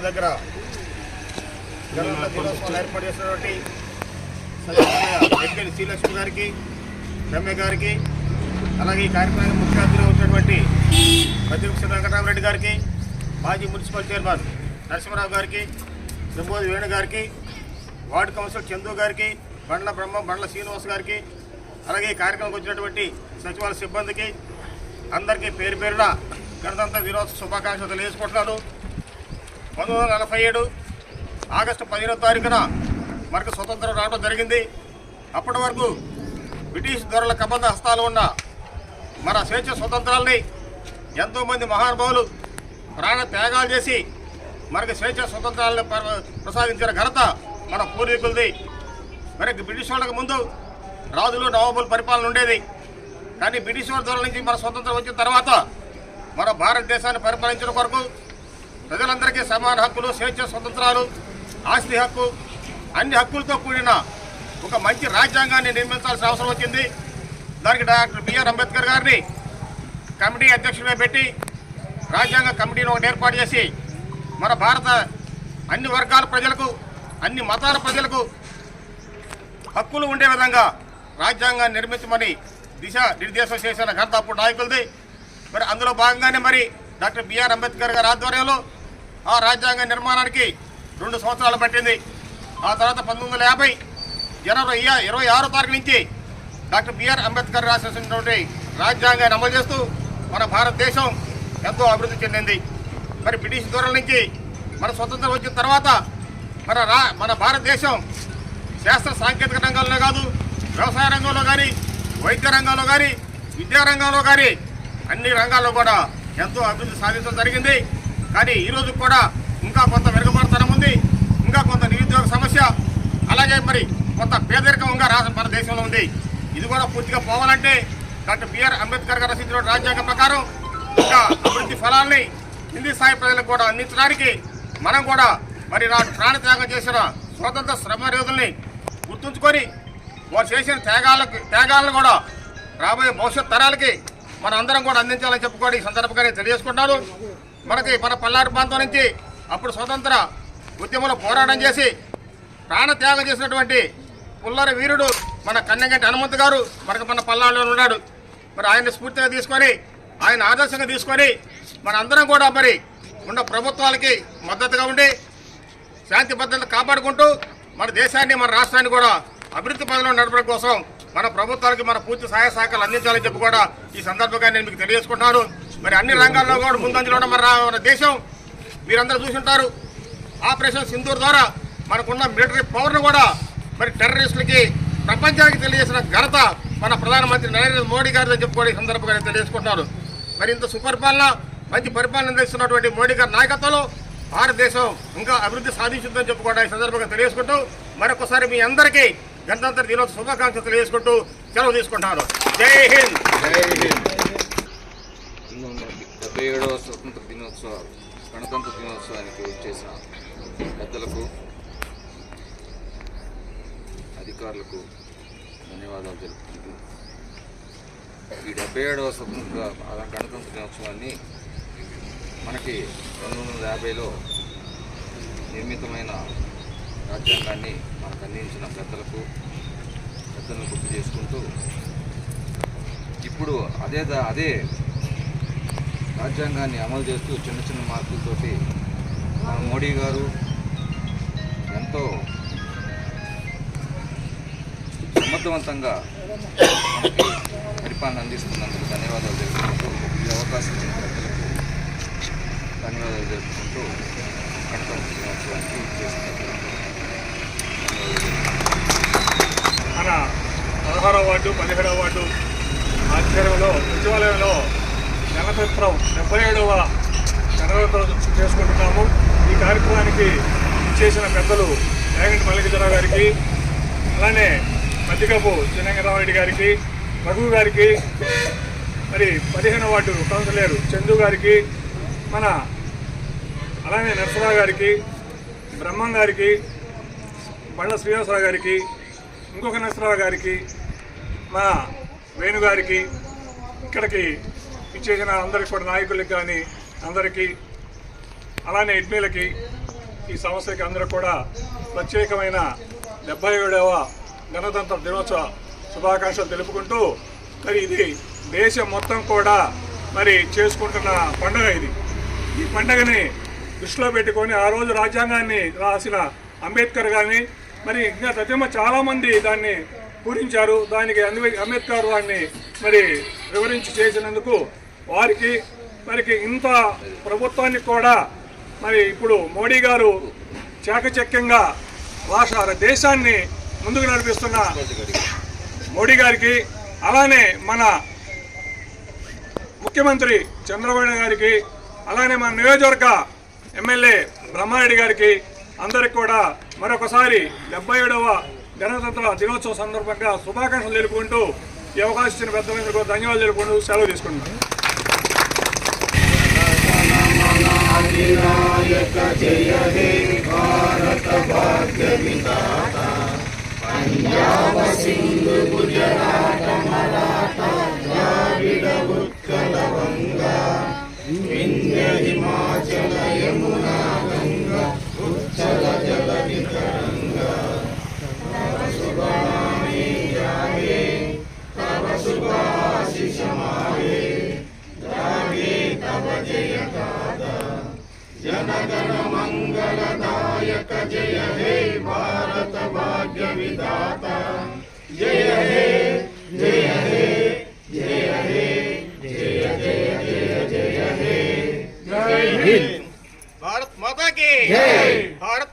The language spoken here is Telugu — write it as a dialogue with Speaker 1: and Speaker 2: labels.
Speaker 1: దగ్గర గణతంత్ర దినోత్సవాలు ఏర్పాటు చేసినటువంటి ఎమ్మెల్యే శ్రీలక్ష్మి గారికి, రమ్య గారికి, అలాగే ఈ కార్యక్రమానికి ముఖ్య అతిథిగా ఉన్నటువంటి ప్రతిపక్ష వెంకటరామరెడ్డి గారికి, మాజీ మున్సిపల్ చైర్మన్ నరసింహరావు గారికి, సింబోది వేణు గారికి, వార్డు కౌన్సిలర్ చందు గారికి, బండ్ల శ్రీనివాస్ గారికి, అలాగే ఈ కార్యక్రమానికి వచ్చినటువంటి సచివాలయ సిబ్బందికి అందరికీ పేరు పేరున గణతంత్ర దినోత్సవ శుభాకాంక్షలు తెలియజేసుకుంటున్నాను. 1947 ఆగస్టు 15వ తారీఖున మనకు స్వతంత్రం రావడం జరిగింది. అప్పటి వరకు బ్రిటిష్ దొరల కబంధ హస్తాలు ఉన్న మన స్వేచ్ఛ స్వతంత్రాలని ఎంతోమంది మహానుభావులు ప్రాణ త్యాగాలు చేసి మనకు స్వేచ్ఛ స్వతంత్రాలను ప్రసాదించిన ఘనత మన పూర్వీకులది. మరి బ్రిటిష్ వాళ్ళకి ముందు రాజులు నవాబుల పరిపాలన ఉండేది. కానీ బ్రిటిష్ వాళ్ళ దొరల నుంచి మన స్వతంత్రం వచ్చిన తర్వాత మన భారతదేశాన్ని పరిపాలించడం కొరకు ప్రజలందరికీ సమాన హక్కులు, స్వేచ్ఛ స్వతంత్రాలు, ఆస్తి హక్కు, అన్ని హక్కులతో కూడిన ఒక మంచి రాజ్యాంగాన్ని నిర్మించాల్సిన అవసరం వచ్చింది. దానికి డాక్టర్ బిఆర్ అంబేద్కర్ గారిని కమిటీ అధ్యక్షుడిగా పెట్టి రాజ్యాంగ కమిటీని ఒకటి ఏర్పాటు చేసి మన భారత అన్ని వర్గాల ప్రజలకు, అన్ని మతాల ప్రజలకు హక్కులు ఉండే విధంగా రాజ్యాంగాన్ని నిర్మించమని నిర్దేశం చేసిన ఘనత అప్పుడు నాయకులది. మరి అందులో భాగంగానే మరి డాక్టర్ బిఆర్ అంబేద్కర్ గారి ఆధ్వర్యంలో ఆ రాజ్యాంగ నిర్మాణానికి 2 సంవత్సరాలు పట్టింది. ఆ తర్వాత 1950 జనవరి 26వ తారీఖు నుంచి డాక్టర్ బిఆర్ అంబేద్కర్ రాసినటువంటి రాజ్యాంగాన్ని అమలు చేస్తూ మన భారతదేశం ఎంతో అభివృద్ధి చెందింది. మరి బ్రిటిష్ దూరం నుంచి మన స్వతంత్రం వచ్చిన తర్వాత మన భారతదేశం శాస్త్ర సాంకేతిక రంగాల్లో కాదు, వ్యవసాయ రంగంలో కానీ, వైద్య రంగంలో కానీ, విద్యారంగంలో కానీ అన్ని రంగాల్లో కూడా ఎంతో అభివృద్ధి సాధించడం జరిగింది. కానీ ఈరోజు కూడా ఇంకా కొంత వెనుకబడతనం ఉంది, ఇంకా కొంత నిరుద్యోగ సమస్య, అలాగే మరి కొంత పేదరికంగా మన దేశంలో ఉంది. ఇది కూడా పూర్తిగా పోవాలంటే డాక్టర్ బిఆర్ అంబేద్కర్ గారు రచించిన రాజ్యాంగం ప్రకారం ఇంకా అభివృద్ధి ఫలాల్ని కింది స్థాయి ప్రజలకు కూడా అందించడానికి మనం కూడా మరి ప్రాణత్యాగం చేసిన స్వతంత్ర శ్రమయోధుల్ని గుర్తుంచుకొని వారు చేసిన త్యాగాలను కూడా రాబోయే భవిష్యత్ తరాలకి మన అందరం కూడా అందించాలని చెప్పుకోవడం ఈ సందర్భంగా నేను తెలియజేసుకుంటాను. మన పల్నాడు ప్రాంతం నుంచి అప్పుడు స్వతంత్ర ఉద్యమంలో పోరాటం చేసి ప్రాణత్యాగం చేసినటువంటి పుల్లరి వీరుడు మన కన్నెగంటి హనుమంతు గారు మన పల్నాడులో ఉన్నాడు. మరి ఆయన స్ఫూర్తిగా తీసుకొని, ఆయన ఆదర్శంగా తీసుకొని మన అందరం కూడా మరి ఉన్న ప్రభుత్వాలకి మద్దతుగా ఉండి శాంతి భద్రతలు కాపాడుకుంటూ మన దేశాన్ని, మన రాష్ట్రాన్ని కూడా అభివృద్ధి పదంలో నడపడం కోసం మన ప్రభుత్వానికి మన పూర్తి సహాయ సహకారాలు అందించాలని చెప్పి కూడా ఈ సందర్భంగా నేను మీకు తెలియజేసుకుంటున్నాను. మరి అన్ని రంగాల్లో కూడా ముందంజలో ఉన్న మన దేశం మీరందరూ చూసుంటారు. ఆపరేషన్ సింధూర్ ద్వారా మనకున్న మిలిటరీ పవర్ను కూడా మరి టెర్రరిస్టులకి ప్రపంచానికి తెలియజేసిన ఘనత మన ప్రధానమంత్రి నరేంద్ర మోడీ గారితో చెప్పుకోవడం ఈ సందర్భంగా నేను తెలియజేసుకుంటున్నాను. మరి ఇంత సుపరిపాలన, మంచి పరిపాలన అందిస్తున్నటువంటి మోడీ గారి నాయకత్వంలో భారతదేశం ఇంకా అభివృద్ధి సాధించుందని చెప్పుకోవడం ఈ సందర్భంగా తెలియజేసుకుంటూ మరొకసారి మీ అందరికీ గణతంత్ర దినోత్సవ శుభాకాంక్షలు తెలియజేసుకుంటూ సెలవు తీసుకుంటున్నాను. జై హింద్.
Speaker 2: 77వ స్వతంత్ర దినోత్సవ గణతంత్ర దినోత్సవానికి వచ్చేసిన పెద్దలకు, అధికారులకు ధన్యవాదాలు తెలుపుకుంటూ ఈ 77వ స్వతంత్ర గణతంత్ర దినోత్సవాన్ని మనకి 1950లో నిర్మితమైన రాజ్యాంగాన్ని మనకు అందించిన పెద్దలను గుర్తు చేసుకుంటూ ఇప్పుడు అదే రాజ్యాంగాన్ని అమలు చేస్తూ చిన్న చిన్న మార్పులతోటి మన మోడీ గారు ఎంతో సమర్థవంతంగా మనకి పరిపాలన అందిస్తున్నందుకు ధన్యవాదాలు తెలుపుకుంటూ ఈ అవకాశం ఇచ్చిన పెద్దలకు ధన్యవాదాలు తెలుపుకుంటూ గణతంత్ర దినోత్సవానికి చేస్తున్నారు.
Speaker 1: మన 16వ వార్డు, 17వ వార్డు ఆధ్వర్యంలో సచివాలయంలో గణతంత్రం 77వ గణతంత్రం చేసుకుంటున్నాము. ఈ కార్యక్రమానికి చేసిన పెద్దలు వేగంటి మల్లికార్జునరావు గారికి, అలానే మధ్యకపు చిన్నంగరామరెడ్డి గారికి, రఘు గారికి, మరి 15వ వార్డు కౌన్సిలర్ చందు గారికి, అలానే నరసరావు గారికి, బ్రహ్మం గారికి, బండ్ల శ్రీనివాసరావు గారికి, ఇంకొక నరసరావు గారికి, మా వేణు గారికి, ఇక్కడికి ఇచ్చేసిన అందరికి కూడా నాయకులకి కానీ అందరికీ, అలానే ఎడ్మీలకి,
Speaker 3: ఈ సంస్థకి అందరూ కూడా ప్రత్యేకమైన 77వ గణతంత్ర దినోత్సవ శుభాకాంక్షలు తెలుపుకుంటూ, మరి ఇది దేశం మొత్తం కూడా మరి చేసుకుంటున్న పండుగ ఇది. ఈ పండుగని దృష్టిలో పెట్టుకొని ఆ రోజు రాజ్యాంగాన్ని రాసిన అంబేద్కర్ గారిని మరి ఇంకా ప్రతిమ చాలామంది దాన్ని పూరించారు. దానికి అంబేద్కర్ వారిని మరి వివరించి చేసినందుకు వారికి మరికి ఇంత ప్రభుత్వానికి కూడా మరి ఇప్పుడు మోడీ గారు చాకచక్యంగా దేశాన్ని ముందుకు నడిపిస్తున్న మోడీ గారికి, అలానే మన ముఖ్యమంత్రి చంద్రబాబు గారికి, అలానే మన నియోజకవర్గ ఎమ్మెల్యే బ్రహ్మారెడ్డి గారికి అందరికి కూడా మరొకసారి 77వ గణతంత్ర దినోత్సవ సందర్భంగా శుభాకాంక్షలు తెలుపుకుంటూ ఈ అవకాశం ఇచ్చిన పెద్దలందరికీ ధన్యవాదాలు తెలుపుకుంటూ సెలవు తీసుకుంటున్నాను.
Speaker 1: जनगण मंगलदायक जय हे भारत भाग्य विधाता जय हे जय हे जय हे जय जय जय जय हे जय हिंद। भारत माता की जय। भारत